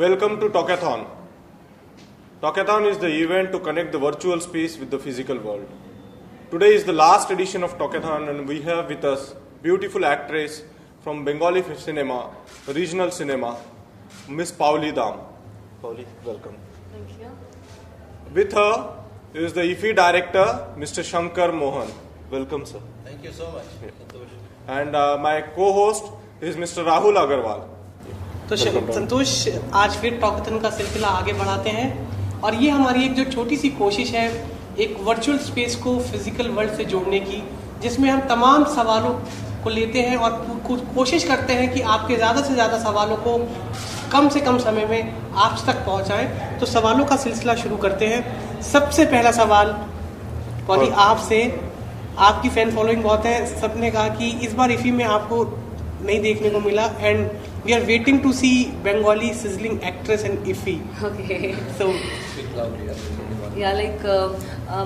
Welcome to Talkathon. Talkathon is the event to connect the virtual space with the physical world. Today is the last edition of Talkathon and we have with us beautiful actress from Bengali cinema, regional cinema, Miss Pauli Dam. Pauli, welcome. Thank you. With her is the IFI director, Mr. Shankar Mohan. Welcome, sir. Thank you so much. And my co-host is Mr. Rahul Agarwal. तो संतोष, आज फिर टॉकथन का सिलसिला आगे बढ़ाते हैं और ये हमारी एक जो छोटी सी कोशिश है एक वर्चुअल स्पेस को फिजिकल वर्ल्ड से जोड़ने की, जिसमें हम तमाम सवालों को लेते हैं और कोशिश करते हैं कि आपके ज़्यादा से ज़्यादा सवालों को कम से कम समय में आप तक पहुंचाएं। तो सवालों का सिलसिला शुरू करते हैं। सबसे पहला सवाल पॉली आपसे, आपकी फैन फॉलोइंग बहुत है, सबने कहा कि इस बार इफी में आपको नहीं देखने को मिला and we are waiting to see Bengali sizzling actress in IFFI. Okay. So,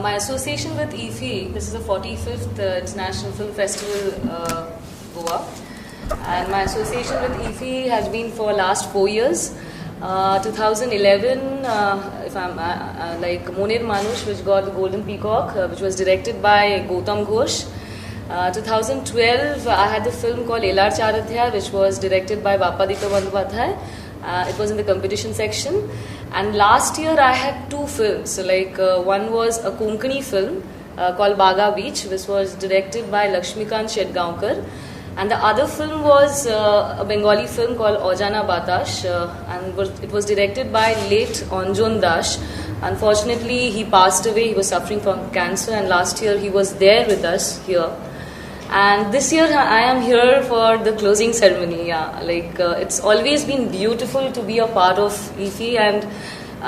my association with IFFI, this is the 45th International Film Festival, Goa, and my association with IFFI has been for last 4 years. 2011, if I'm like Monir Manush, which got the Golden Peacock, which was directed by Gautam Ghosh. 2012, I had the film called Elar Charadhya, which was directed by Bapadita Bandyopadhyay. It was in the competition section. And last year, I had 2 films. So, one was a Konkani film called Baga Beach, which was directed by Lakshmikant Shetgaonkar. And the other film was a Bengali film called Ojana Batash, and it was directed by late Anjon Das. Unfortunately, he passed away. He was suffering from cancer, and last year he was there with us here. And this year I am here for the closing ceremony. It's always been beautiful to be a part of IFFI, and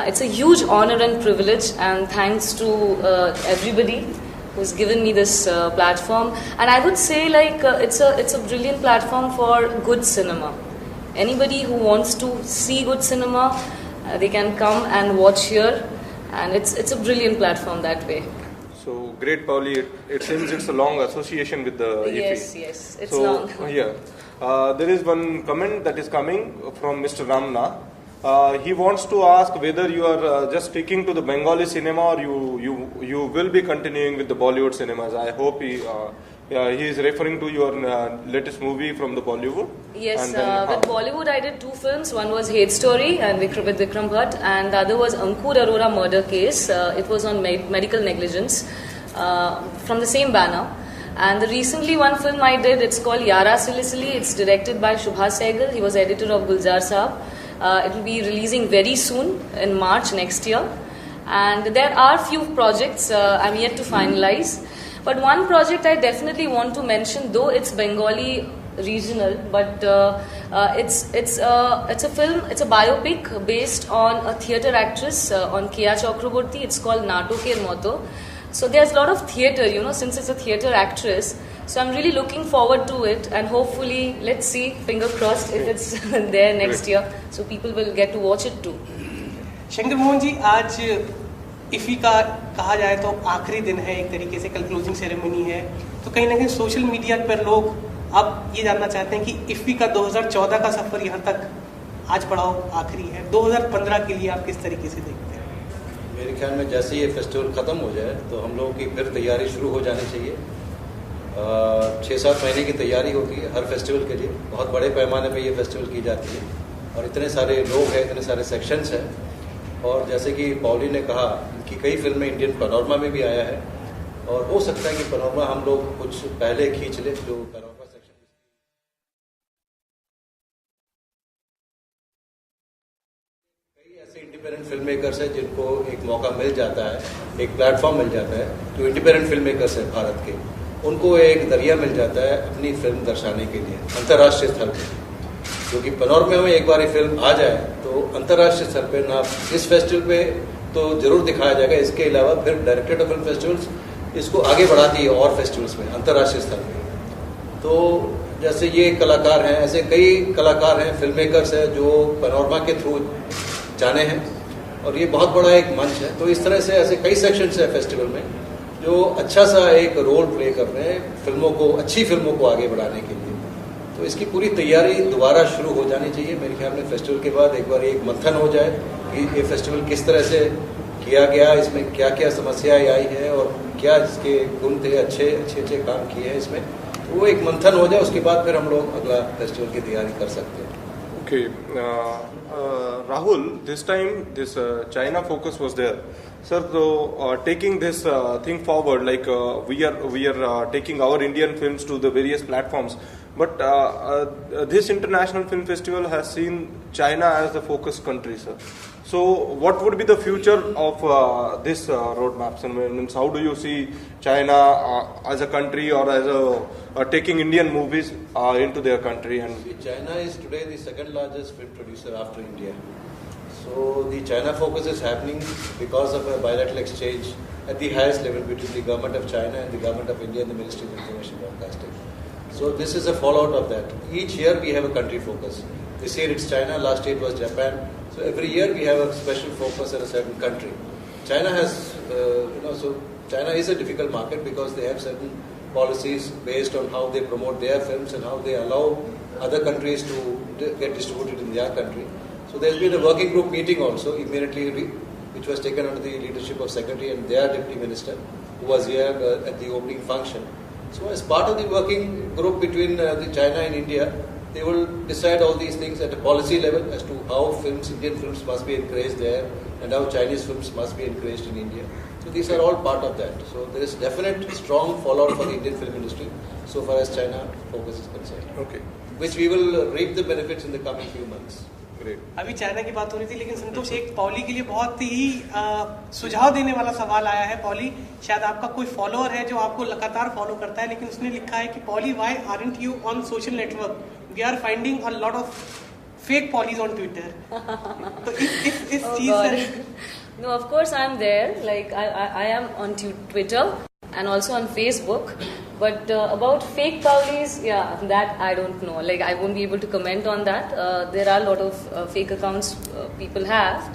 it's a huge honor and privilege. And thanks to everybody who's given me this platform. And I would say it's a brilliant platform for good cinema. Anybody who wants to see good cinema, they can come and watch here, and it's a brilliant platform that way. So great, Pauli. It seems it's a long association with the IFFI. Yes, it's long. There is one comment that is coming from Mr. Ramna. He wants to ask whether you are just sticking to the Bengali cinema or you will be continuing with the Bollywood cinemas. I hope he is referring to your latest movie from the Bollywood. Yes, with Bollywood I did 2 films. One was Hate Story and with Vikram Bhatt, and the other was Ankur Arora murder case. It was on medical negligence from the same banner. And the recently one film I did, it's called Yara Silisili. It's directed by Subhas Sehgal. He was editor of Gulzar Saab. It will be releasing very soon in March next year. And there are few projects I'm yet to finalize. But one project I definitely want to mention, though it's Bengali regional, but it's a film, it's a biopic based on a theatre actress, on Kiya Chakraborty. It's called Natoker Moto. So there's a lot of theatre, since it's a theatre actress. So I'm really looking forward to it, and hopefully, let's see, finger crossed, if it's there next year, so people will get to watch it too. Shankar Mohan ji, आज IFFI का कहा जाए तो आखिरी दिन है, एक तरीके से कल क्लोजिंग सेरेमनी है, तो कहीं ना कहीं सोशल मीडिया पर लोग अब ये जानना चाहते हैं कि इफी का 2014 का सफर यहाँ तक आज पड़ाव आखिरी है, 2015 के लिए आप किस तरीके से देखते हैं? मेरे ख्याल में जैसे ये फेस्टिवल ख़त्म हो जाए तो हम लोगों की फिर तैयारी शुरू हो जानी चाहिए। 6-7 महीने की तैयारी होती है हर फेस्टिवल के लिए, बहुत बड़े पैमाने पे ये फेस्टिवल की जाती है और इतने सारे लोग हैं, इतने सारे सेक्शंस हैं। और जैसे कि पॉली ने कहा कि कई फिल्में इंडियन पैनोरमा में भी आया है, और हो सकता है कि पैनोरमा हम लोग कुछ पहले खींच ले, जो पैनोरमा सेक्शन कई ऐसे इंडिपेंडेंट फिल्म मेकर्स हैं जिनको एक मौका मिल जाता है, एक प्लेटफॉर्म मिल जाता है, जो इंडिपेंडेंट फिल्म मेकर्स हैं भारत के, उनको एक दरिया मिल जाता है अपनी फिल्म दर्शाने के लिए अंतर्राष्ट्रीय स्तर पर। क्योंकि पैनोरमा में एक बार ये फिल्म आ जाए तो अंतर्राष्ट्रीय स्तर पे ना इस फेस्टिवल पे तो जरूर दिखाया जाएगा, इसके अलावा फिर डायरेक्टेड फिल्म फेस्टिवल्स इसको आगे बढ़ाती है और फेस्टिवल्स में अंतर्राष्ट्रीय स्तर पे। तो जैसे ये कलाकार हैं, ऐसे कई कलाकार हैं, फिल्म मेकर्स हैं जो पैनोरमा के थ्रू जाने हैं, और ये बहुत बड़ा एक मंच है। तो इस तरह से ऐसे कई सेक्शंस हैं फेस्टिवल में जो अच्छा सा एक रोल प्ले कर रहे हैं फिल्मों को, अच्छी फिल्मों को आगे बढ़ाने के लिए। तो इसकी पूरी तैयारी दोबारा शुरू हो जानी चाहिए मेरे ख्याल में। फेस्टिवल के बाद एक बार एक मंथन हो जाए कि ये फेस्टिवल किस तरह से किया गया, इसमें क्या क्या समस्याएं आई है और क्या इसके गुण थे, अच्छे काम किए हैं इसमें, वो एक मंथन हो जाए, उसके बाद फिर हम लोग अगला फेस्टिवल की तैयारी कर सकते हैं। Okay, Rahul, this time this China focus was there. Sir, so taking this thing forward, like we are taking our Indian films to the various platforms, but this international film festival has seen China as the focus country, sir. So, what would be the future of this roadmaps? And means, how do you see China as a country or as a taking Indian movies into their country? And see, China is today the second largest film producer after India. So the China focus is happening because of a bilateral exchange at the highest level between the government of China and the government of India and the Ministry of Information Broadcasting. So this is a fallout of that. Each year we have a country focus. This year it's China, last year it was Japan. So every year we have a special focus on a certain country. China has, so China is a difficult market because they have certain policies based on how they promote their films and how they allow other countries to get distributed in their country. So there's been a working group meeting also immediately, which was taken under the leadership of Secretary and their Deputy Minister, who was here at the opening function. So as part of the working group between the China and India, they will decide all these things at a policy level as to how Indian films must be encouraged there and how Chinese films must be encouraged in India. So these are all part of that. So there is definite strong fallout for the Indian film industry so far as China focus is concerned. okay, Which we will reap the benefits in the coming few months. great. अभी China की बात हो रही थी, लेकिन संतोष एक poly के लिए बहुत ही सुझाव देने वाला सवाल आया है। पॉली, शायद आपका कोई फॉलोअर है जो आपको लगातार फॉलो करता है, लेकिन उसने लिखा है कि Paoli, why aren't you on social network? We are finding a lot of fake Paolis on Twitter. तो इस चीज से No, of course I'm there. Like I am on Twitter and also on Facebook. But about fake Paulis, yeah, that I don't know. Like I won't be able to comment on that. There are a lot of fake accounts people have.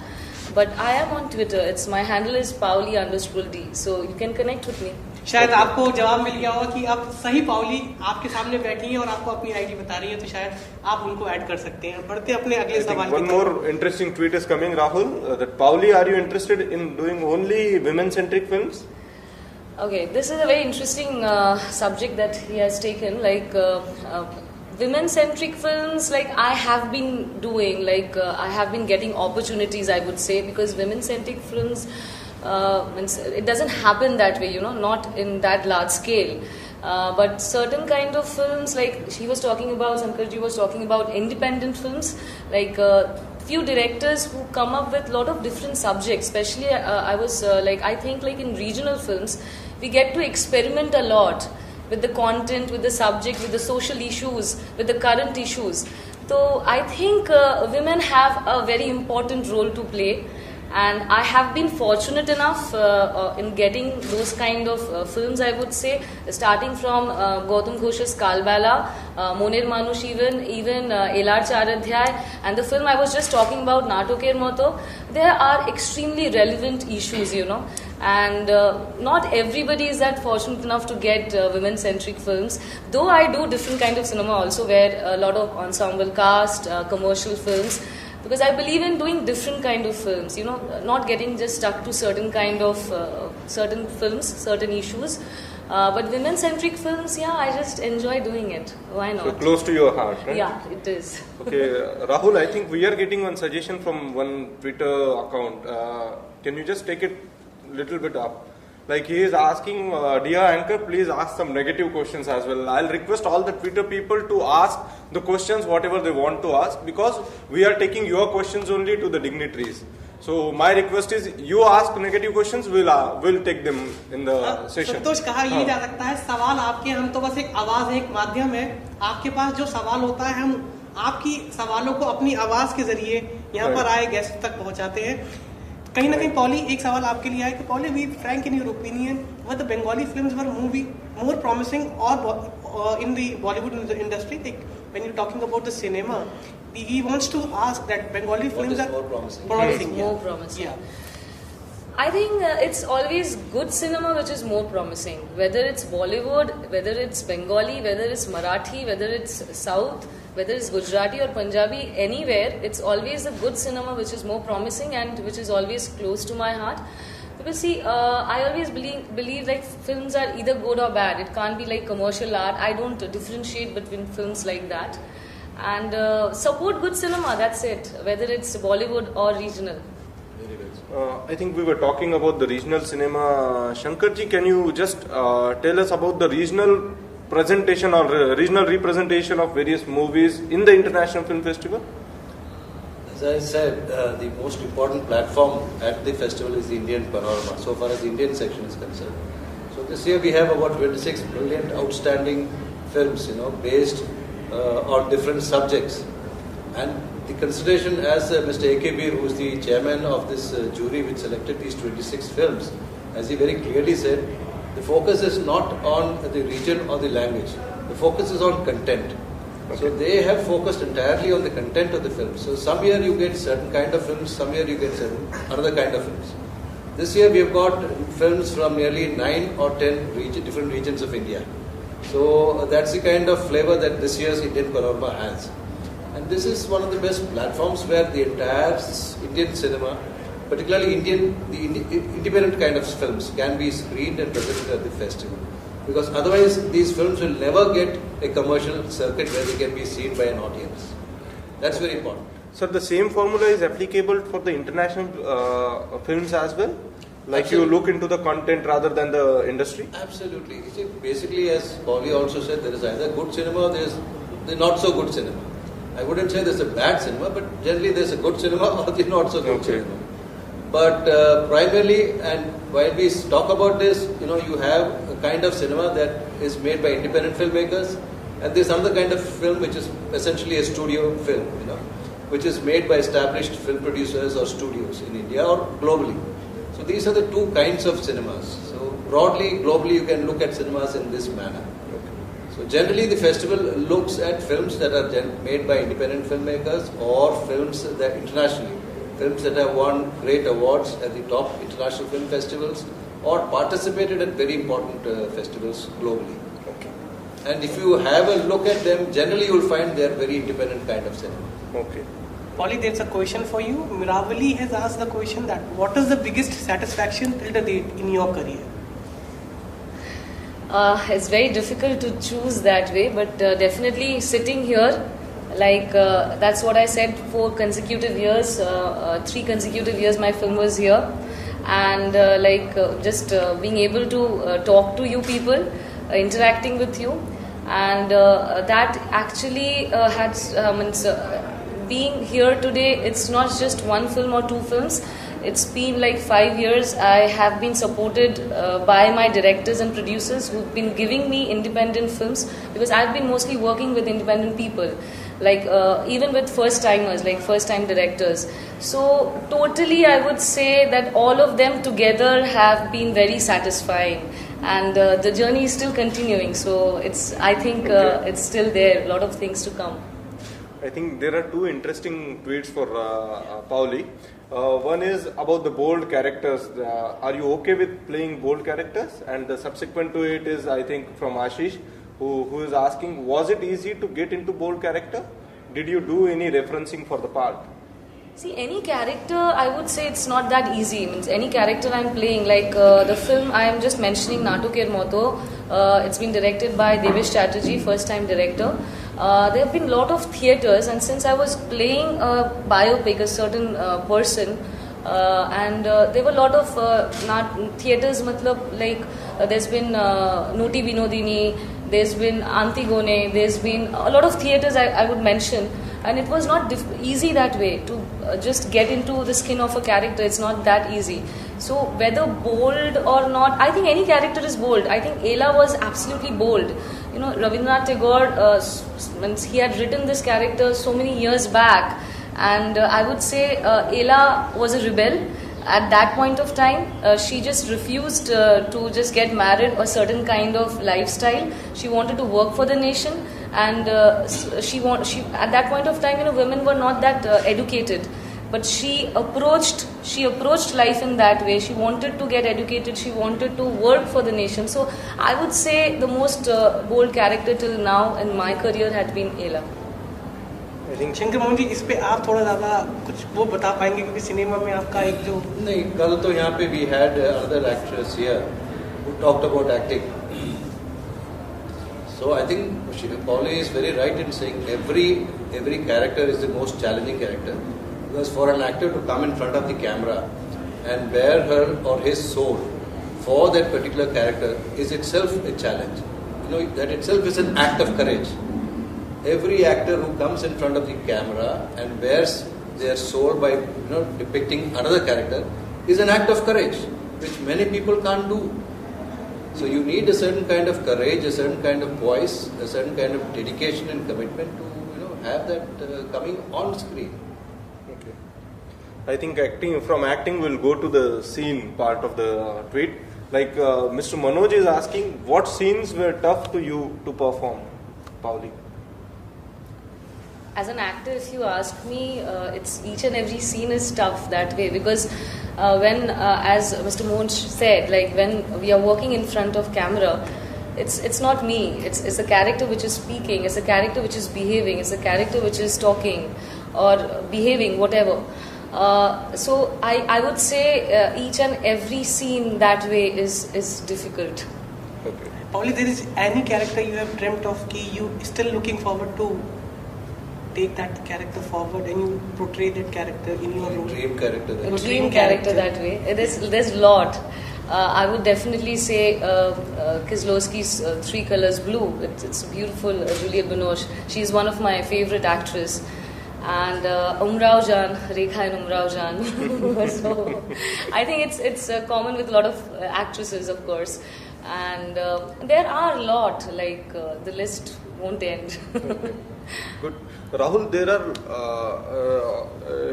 But I am on Twitter. My handle is Pauli_D. So you can connect with me. शायद आपको जवाब मिल गया होगा कि आप सही Pauli आपके सामने बैठी हैं और आपको अपनी आईडी बता रही है, तो शायद आप उनको ऐड कर सकते हैं। बढ़ते अपने अगले सवाल की One more interesting tweet is coming, Rahul. That Pauli, are you interested in doing only women-centric films? Okay, this is a very interesting subject that he has taken. Like women-centric films, like I have been doing. Like I have been getting opportunities, I would say, because women-centric films. It doesn't happen that way, not in that large scale. But certain kind of films, like she was talking about, Sankarji was talking about independent films, like few directors who come up with a lot of different subjects. Especially, I think like in regional films, we get to experiment a lot with the content, with the subject, with the social issues, with the current issues. So I think women have a very important role to play. And I have been fortunate enough in getting those kind of films, I would say, starting from Gautam Ghosh's Kalbala, Monir Manush, even Elar Charadhyay, and the film I was just talking about, Natoker Moto. There are extremely relevant issues, and not everybody is that fortunate enough to get women-centric films. Though I do different kind of cinema also, where a lot of ensemble cast, commercial films. Because I believe in doing different kind of films, not getting just stuck to certain kind of certain films, certain issues. But women-centric films, yeah, I just enjoy doing it. Why not? So close to your heart, right? Yeah, it is. Okay, Rahul, I think we are getting one suggestion from one Twitter account. Can you just take it a little bit up? Like he is asking, dear anchor, please ask some negative questions as well. I'll request all the Twitter people to ask the questions whatever they want to ask, because we are taking your questions only to the dignitaries. So my request is you ask negative questions, we'll take them in the session. संतोष, कहा ये जा सकता है सवाल आपके, हम तो बस एक आवाज है, एक माध्यम है। आपके पास जो सवाल होता है, हम आपकी सवालों को अपनी आवाज के जरिए यहाँ पर आए गेस्ट तक पहुँचाते हैं। कहीं ना कहीं पॉली, एक सवाल आपके लिए आया कि Paoli, be frank in your opinion were the Bengali films were more promising or in the Bollywood industry, like when you're talking about the cinema, he wants to ask that Bengali films are are more promising. More promising. Yeah. I think it's always good cinema which is more promising. Whether it's Bollywood, whether it's Bengali, whether it's Marathi, whether it's South, whether it's Gujarati or Punjabi, anywhere, it's always the good cinema which is more promising and which is always close to my heart. Because see, I always believe like films are either good or bad. It can't be like commercial art. I don't differentiate between films like that. And support good cinema, that's it. Whether it's Bollywood or regional. I think we were talking about the regional cinema. Shankarji, can you just tell us about the regional presentation or regional representation of various movies in the International Film Festival? As I said, the most important platform at the festival is the Indian Panorama, so far as the Indian section is concerned. So this year we have about 26 brilliant, outstanding films, based on different subjects. And the consideration, as Mr. A.K. Bir, who is the chairman of this jury which selected these 26 films, as he very clearly said, the focus is not on the region or the language. The focus is on content. Okay. So they have focused entirely on the content of the film. So some year you get certain kind of films, some year you get another kind of films. This year we have got films from nearly 9 or 10 different regions of India. So that's the kind of flavor that this year's Indian Panorama has. And this is one of the best platforms where the entire Indian cinema, particularly the independent kind of films, can be screened and presented at the festival. Because otherwise these films will never get a commercial circuit where they can be seen by an audience. That's very important. So the same formula is applicable for the international films as well? Like Absolutely. You look into the content rather than the industry? Absolutely. You see, basically, as Pauli also said, there is either good cinema or there is the not so good cinema. I wouldn't say there's a bad cinema, but generally there's a good cinema or the not so good cinema. But primarily, and while we talk about this, you have a kind of cinema that is made by independent filmmakers, and there's another kind of film which is essentially a studio film, which is made by established film producers or studios in India or globally. So these are the two kinds of cinemas. So broadly, globally, you can look at cinemas in this manner. So generally the festival looks at films that are made by independent filmmakers or films that internationally, films that have won great awards at the top international film festivals or participated at very important festivals globally. Okay. And if you have a look at them, generally you will find they are very independent kind of cinema. Okay. Polly, there's a question for you. Miravali has asked the question that what is the biggest satisfaction till the date in your career? It's very difficult to choose that way, but definitely sitting here, like that's what I said, 4 consecutive years, 3 consecutive years my film was here, and just being able to talk to you people, interacting with you, and that actually being here today, it's not just 1 film or 2 films. It's been like 5 years. I have been supported by my directors and producers who've been giving me independent films, because I've been mostly working with independent people, like even with first timers, like first time directors. So totally I would say that all of them together have been very satisfying, and the journey is still continuing. So I think it's still there, a lot of things to come. I think there are 2 interesting tweets for Pauli. One is about the bold characters. Are you okay with playing bold characters? And the subsequent to it is, I think, from Ashish, who is asking, was it easy to get into bold character? Did you do any referencing for the part? See, any character, I would say it's not that easy. Means any character I'm playing, like the film I am just mentioning, Natukir Moto, it's been directed by Devesh Chatterjee, first time director. There have been a lot of theatres, and since I was playing a biopic, a certain person, and there were a lot of theatres, there's been Noti Vinodini, there's been Antigone, there's been a lot of theatres I would mention, and it was not easy that way to just get into the skin of a character. It's not that easy. So whether bold or not, I think any character is bold. I think Ela was absolutely bold. Rabindranath Tagore, he had written this character so many years back, and I would say Ela was a rebel. At that point of time, she just refused to just get married a certain kind of lifestyle. She wanted to work for the nation, and she at that point of time, women were not that educated. But she approached she approached life in that way. She wanted to get educated, she wanted to work for the nation. So I would say the most bold character till now in my career had been Ela. I think Shankar Mohan ji, इस पे आप थोड़ा ज़्यादा कुछ वो बता पाएंगे, क्योंकि सिनेमा में आपका एक जो नहीं, कल तो यहाँ पे we had another actress here who talked about acting. So I think Pauli is very right in saying every character is the most challenging character, because for an actor to come in front of the camera and bear her or his soul for that particular character is itself a challenge. You know, that itself is an act of courage. Every actor who comes in front of the camera and bears their soul by depicting another character is an act of courage, which many people can't do. So you need a certain kind of courage, a certain kind of voice, a certain kind of dedication and commitment to have that coming on screen. okay. I think from acting we'll go to the scene part of the tweet. Like Mr. Manoj is asking, what scenes were tough to you to perform, Pauli? As an actor, if you ask me, it's each and every scene is tough that way, because when, as Mr. Mohan said, like when we are working in front of camera, it's not me. It's a character which is speaking. It's a character which is behaving. It's a character which is talking or behaving, whatever. So I would say each and every scene that way is difficult. Okay. Pauli, there is any character you have dreamt of कि you still looking forward to take that character forward and you portray that character in your role? Dream character. A dream character that way. There's a lot. I would definitely say Kieslowski's Three Colors Blue. It's beautiful. Juliette Binoche. She's one of my favorite actresses. And Umrao Jan, Rekha and Umrao Jan. So I think it's common with a lot of actresses, of course. And there are a lot. Like the list won't end. Good. Rahul, there are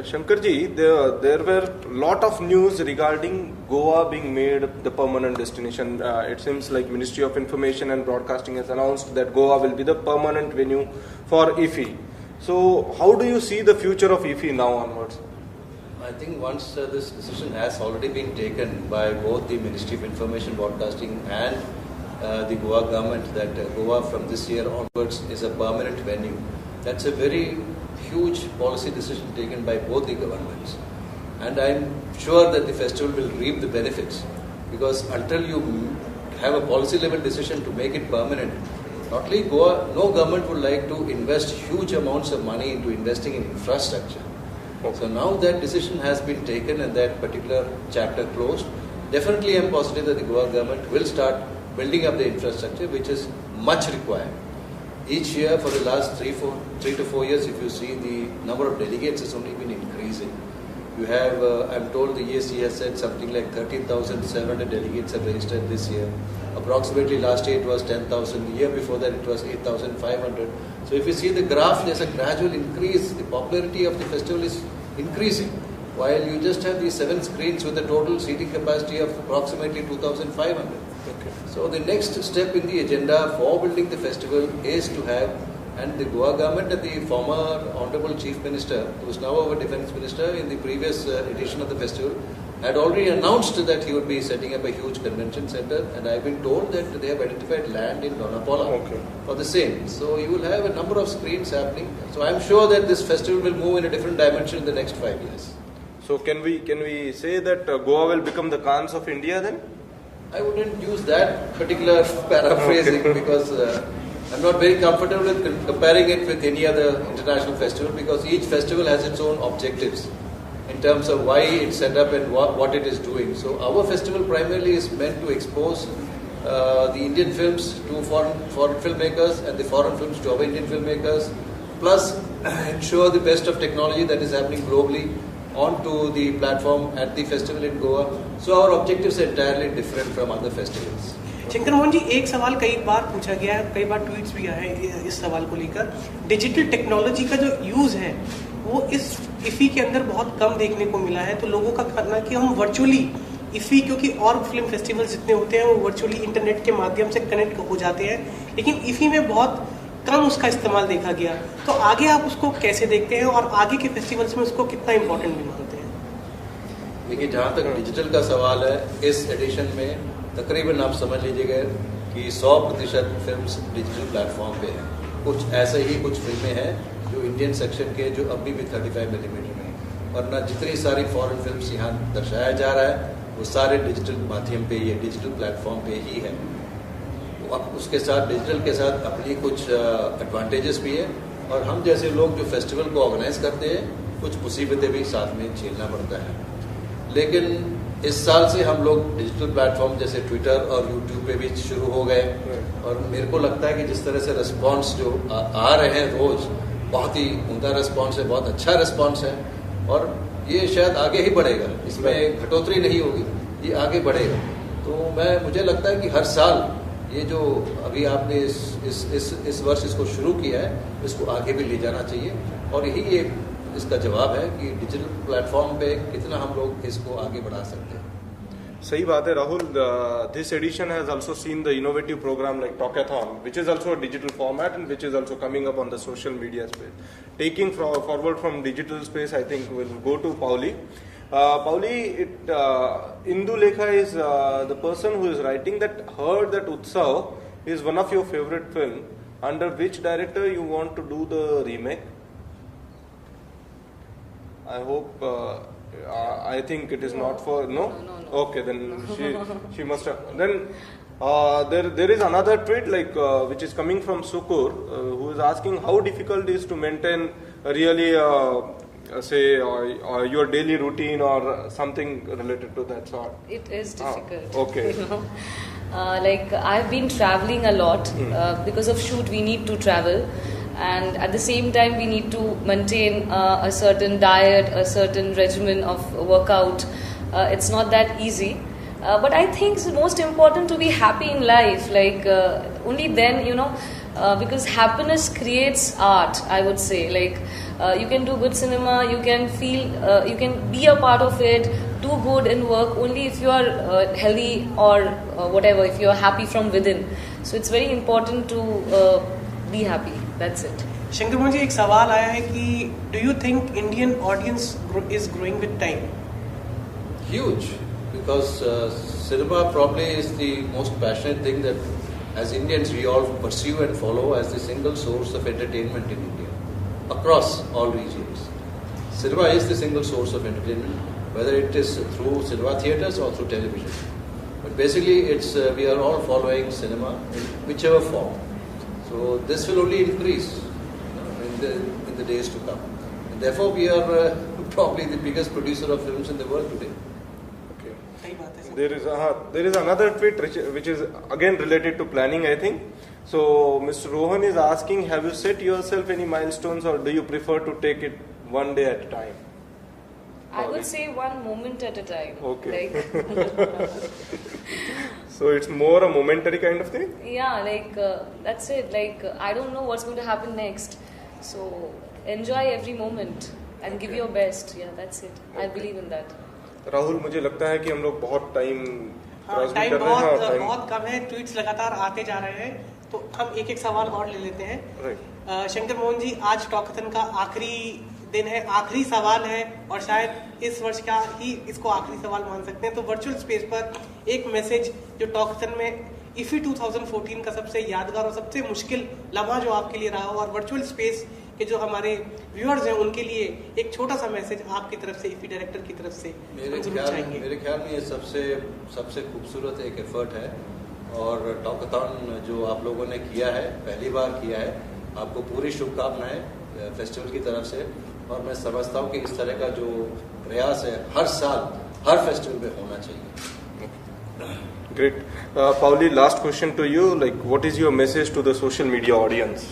Shankarji, there were lot of news regarding Goa being made the permanent destination. It seems like Ministry of Information and Broadcasting has announced that Goa will be the permanent venue for IFFI. So how do you see the future of IFFI now onwards? I think once this decision has already been taken by both the Ministry of Information Broadcasting and the Goa government, that Goa from this year onwards is a permanent venue. That's a very huge policy decision taken by both the governments. And I'm sure that the festival will reap the benefits, because until you have a policy level decision to make it permanent, not only Goa, no government would like to invest huge amounts of money into investing in infrastructure. So now that decision has been taken and that particular chapter closed, definitely I'm positive that the Goa government will start building up the infrastructure, which is much required. Each year for the last 3 to 4 years, if you see, the number of delegates has only been increasing. You have, I'm told the ESC has said something like 13,700 delegates have registered this year. Approximately last year it was 10,000. The year before that it was 8,500. So if you see the graph, there's a gradual increase. The popularity of the festival is increasing, while you just have these 7 screens with a total seating capacity of approximately 2,500. Okay. So the next step in the agenda for building the festival is to have, and the Goa government and the former Honorable Chief Minister, who is now our Defence Minister, in the previous edition of the festival, had already announced that he would be setting up a huge convention center, and I've been told that they have identified land in Donapola for the same. So you will have a number of screens happening. So I'm sure that this festival will move in a different dimension in the next 5 years. So can we say that Goa will become the Cannes of India then? I wouldn't use that particular paraphrasing because I'm not very comfortable with comparing it with any other international festival, because each festival has its own objectives in terms of why it's set up and what it is doing. So our festival primarily is meant to expose the Indian films to foreign filmmakers and the foreign films to our Indian filmmakers, plus ensure the best of technology that is happening globally onto the platform at the festival in Goa. So our objectives are entirely different from other festivals. Shankar Mohan जी, एक सवाल कई बार पूछा गया है, कई बार tweets भी आए हैं इस सवाल को लेकर। डिजिटल टेक्नोलॉजी का जो यूज़ है वो इस IFFI के अंदर बहुत कम देखने को मिला है, तो लोगों का कहना है कि हम वर्चुअली IFFI, क्योंकि और फिल्म फेस्टिवल जितने होते हैं वो वर्चुअली इंटरनेट के माध्यम से कनेक्ट हो जाते हैं, लेकिन IFFI में बहुत कम उसका इस्तेमाल देखा गया। तो आगे आप उसको कैसे देखते हैं और आगे के फेस्टिवल्स में उसको कितना इम्पोर्टेंट भी मानते हैं? देखिए, जहाँ तक डिजिटल का सवाल है, इस एडिशन में तकरीबन आप समझ लीजिएगा कि 100% फिल्म्स डिजिटल प्लेटफॉर्म पे हैं। कुछ ऐसे ही कुछ फिल्में हैं जो इंडियन सेक्शन के जो अभी भी 35 मिलीमीटर में हैं, वरना जितनी सारी फॉरेन फिल्म्स यहाँ दर्शाया जा रहा है वो सारे डिजिटल माध्यम पे, ये डिजिटल प्लेटफॉर्म पे ही है। अब उसके साथ डिजिटल के साथ अपनी कुछ एडवांटेजेस भी है, और हम जैसे लोग जो फेस्टिवल को ऑर्गेनाइज करते हैं, कुछ मुसीबतें भी साथ में झेलना पड़ता है। लेकिन इस साल से हम लोग डिजिटल प्लेटफॉर्म जैसे ट्विटर और यूट्यूब पे भी शुरू हो गए, और मेरे को लगता है कि जिस तरह से रिस्पांस जो आ रहे हैं रोज, बहुत ही उमदा रिस्पांस है, बहुत अच्छा रिस्पांस है, और ये शायद आगे ही बढ़ेगा, इसमें घटोतरी नहीं होगी, ये आगे बढ़ेगा। तो मुझे लगता है कि हर साल ये जो अभी आपने इस वर्ष इसको शुरू किया है, इसको आगे भी ले जाना चाहिए, और यही एक इसका जवाब है कि डिजिटल प्लेटफॉर्म पे कितना हम लोग इसको आगे बढ़ा सकते हैं। सही बात है Rahul. This edition has also seen the innovative program like Talkathon, which is also a digital format and which is also coming up on the social media space. Taking forward from digital space, I think we'll go to Pauli. Pauli, Indu Lekha is the person who is writing that heard that Utsav is one of your favorite film. Under which director you want to do the remake? I hope. I think it is not for no. Okay, then she must have. Then there is another tweet like which is coming from Sukur, who is asking how difficult it is to maintain really say your daily routine or something related to that sort. It is difficult. Okay. You know, like I've been traveling a lot because of shoot. We need to travel. And at the same time, we need to maintain a certain diet, a certain regimen of workout. It's not that easy. But I think it's most important to be happy in life. Like only then, you know, because happiness creates art, I would say. Like you can do good cinema, you can feel, you can be a part of it, do good in work only if you are healthy or whatever, if you are happy from within. So it's very important to be happy. That's it. Shankar Mohan जी, एक सवाल आया है कि do you think Indian audience is growing with time? Huge, because cinema probably is the most passionate thing that as Indians we all pursue and follow as the single source of entertainment in India across all regions. Cinema is the single source of entertainment, whether it is through cinema theatres or through television. But basically it's we are all following cinema in whichever form. So this will only increase in the days to come. And therefore, we are probably the biggest producer of films in the world today. Okay. There is another tweet which is again related to planning, I think. So Mr. Rohan is asking, have you set yourself any milestones, or do you prefer to take it one day at a time? I would say one moment at a time. Okay. Like, so it's more a momentary kind of thing? Yeah, like that's it. Like I don't know what's going to happen next. So enjoy every moment and give your best. Yeah, that's it. I believe in that. Rahul, मुझे लगता है कि हम लोग बहुत time बहुत कम है. Tweets लगातार आते जा रहे हैं, तो हम एक एक सवाल और ले लेते हैं. शंकर मोहन जी, आज टॉकथन का आखिरी दिन है, आखिरी सवाल है, और शायद इस वर्ष का ही इसको आखिरी सवाल मान सकते हैं. तो वर्चुअल स्पेस पर एक मैसेज जो टॉकथन में इफी 2014 का सबसे यादगार और सबसे मुश्किल लम्हा जो आपके लिए रहा हो, और वर्चुअल स्पेस के जो हमारे व्यूअर्स हैं उनके लिए एक छोटा सा मैसेज आपकी तरफ से, इफी डायरेक्टर की तरफ से. मेरे ख्याल में ये सबसे खूबसूरत एक एफर्ट है, और टॉकथॉन जो आप लोगों ने किया है, पहली बार किया है, आपको पूरी शुभकामनाएं फेस्टिवल की तरफ से. और मैं समझता हूँ कि इस तरह का जो प्रयास है हर साल हर फेस्टिवल में होना चाहिए. Great. Pauli, last question to you. Like, what is your message to the social media audience?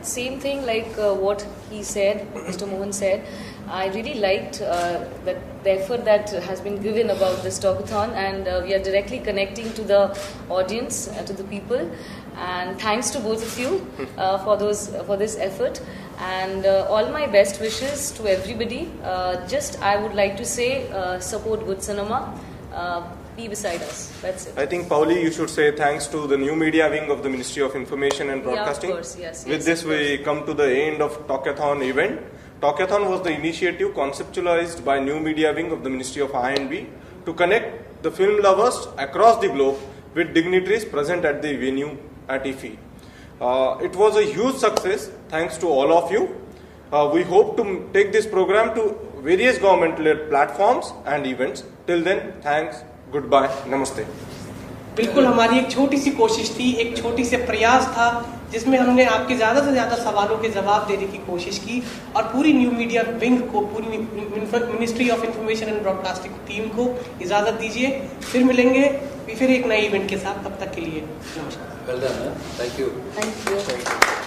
Same thing like what he said, Mr. Mohan said. I really liked that the effort that has been given about this talkathon, and we are directly connecting to the audience, to the people. And thanks to both of you for this effort. And all my best wishes to everybody. Just I would like to say, support good cinema. Be beside us. That's it. I think, Pauli, you should say thanks to the new media wing of the Ministry of Information and Broadcasting. Yeah, of course, yes. With this, we come to the end of Talkathon event. Talkathon was the initiative conceptualized by New Media Wing of the Ministry of I&B to connect the film lovers across the globe with dignitaries present at the venue at IFFI. It was a huge success thanks to all of you. We hope to take this program to various government-led platforms and events. Till then, thanks, goodbye, namaste. बिल्कुल हमारी एक छोटी सी कोशिश थी, एक छोटी से प्रयास था जिसमें हमने आपके ज़्यादा से ज़्यादा सवालों के जवाब देने की कोशिश की और पूरी न्यू मीडिया विंग को, पूरी ministry of information and broadcasting team को इजाज़त दीजिए। फिर मिलेंगे फिर एक नए इवेंट के साथ, तब तक के लिए नमस्कार। Well done, thank you.